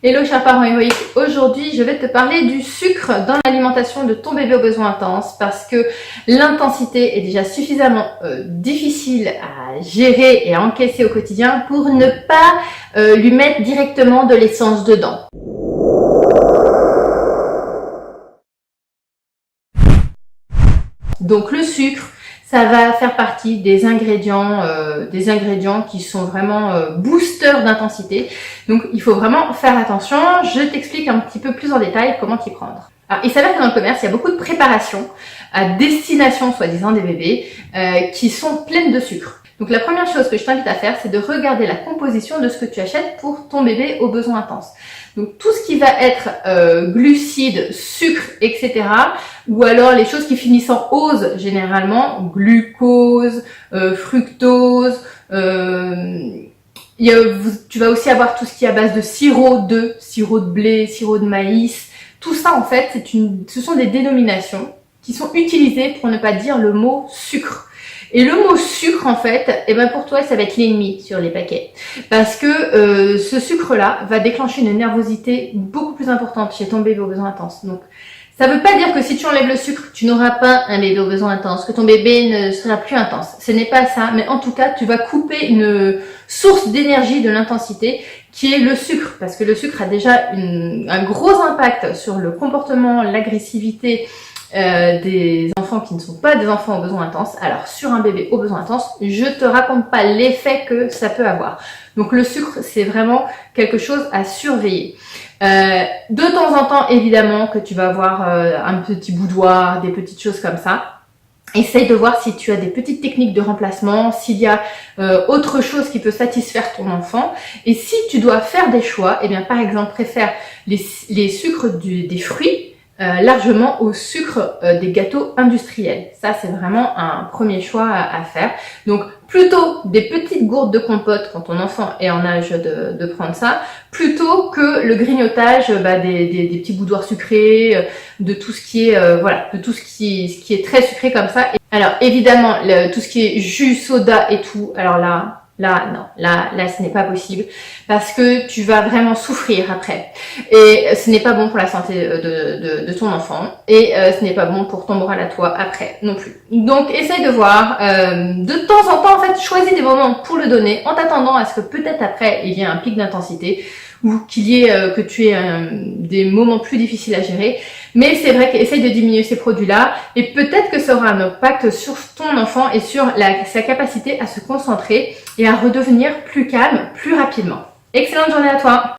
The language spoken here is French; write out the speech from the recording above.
Hello chers parents héroïques, aujourd'hui je vais te parler du sucre dans l'alimentation de ton bébé aux besoins intenses parce que l'intensité est déjà suffisamment difficile à gérer et à encaisser au quotidien pour ne pas lui mettre directement de l'essence dedans. Donc le sucre, ça va faire partie des ingrédients qui sont vraiment boosters d'intensité. Donc il faut vraiment faire attention. Je t'explique un petit peu plus en détail comment t'y prendre. Alors, il s'avère que dans le commerce, il y a beaucoup de préparations à destination, soi-disant, des bébés qui sont pleines de sucre. Donc la première chose que je t'invite à faire, c'est de regarder la composition de ce que tu achètes pour ton bébé aux besoins intenses. Donc tout ce qui va être glucides, sucre, etc. Ou alors les choses qui finissent en ose généralement, glucose, fructose. Tu vas aussi avoir tout ce qui est à base de sirop de blé, sirop de maïs. Tout ça en fait, ce sont des dénominations qui sont utilisées pour ne pas dire le mot sucre. Et le mot sucre, en fait, pour toi, ça va être l'ennemi sur les paquets. Parce que ce sucre-là va déclencher une nervosité beaucoup plus importante chez ton bébé aux besoins intenses. Donc, ça veut pas dire que si tu enlèves le sucre, tu n'auras pas un bébé aux besoins intenses, que ton bébé ne sera plus intense. Ce n'est pas ça, mais en tout cas, tu vas couper une source d'énergie de l'intensité qui est le sucre. Parce que le sucre a déjà un gros impact sur le comportement, l'agressivité, des enfants qui ne sont pas des enfants aux besoins intenses. Alors sur un bébé aux besoins intenses, je te raconte pas l'effet que ça peut avoir. Donc le sucre, c'est vraiment quelque chose à surveiller. De temps en temps, évidemment, que tu vas avoir un petit boudoir, des petites choses comme ça. Essaye de voir si tu as des petites techniques de remplacement, s'il y a autre chose qui peut satisfaire ton enfant. Et si tu dois faire des choix, par exemple, préfère les sucres des fruits largement au sucre des gâteaux industriels. Ça, c'est vraiment un premier choix à faire. Donc, plutôt des petites gourdes de compote quand ton enfant est en âge de prendre ça, plutôt que le grignotage des petits boudoirs sucrés, de tout ce qui est de tout ce qui est très sucré comme ça. Alors, évidemment, tout ce qui est jus, soda et tout, alors là, ce n'est pas possible parce que tu vas vraiment souffrir après et ce n'est pas bon pour la santé de ton enfant et ce n'est pas bon pour ton moral à toi après non plus. Donc essaye de voir, de temps en temps en fait, choisis des moments pour le donner en t'attendant à ce que peut-être après il y ait un pic d'intensité ou qu'il y ait que tu aies des moments plus difficiles à gérer. Mais c'est vrai qu'essaye de diminuer ces produits-là et peut-être que ça aura un impact sur ton enfant et sur sa capacité à se concentrer et à redevenir plus calme plus rapidement. Excellente journée à toi!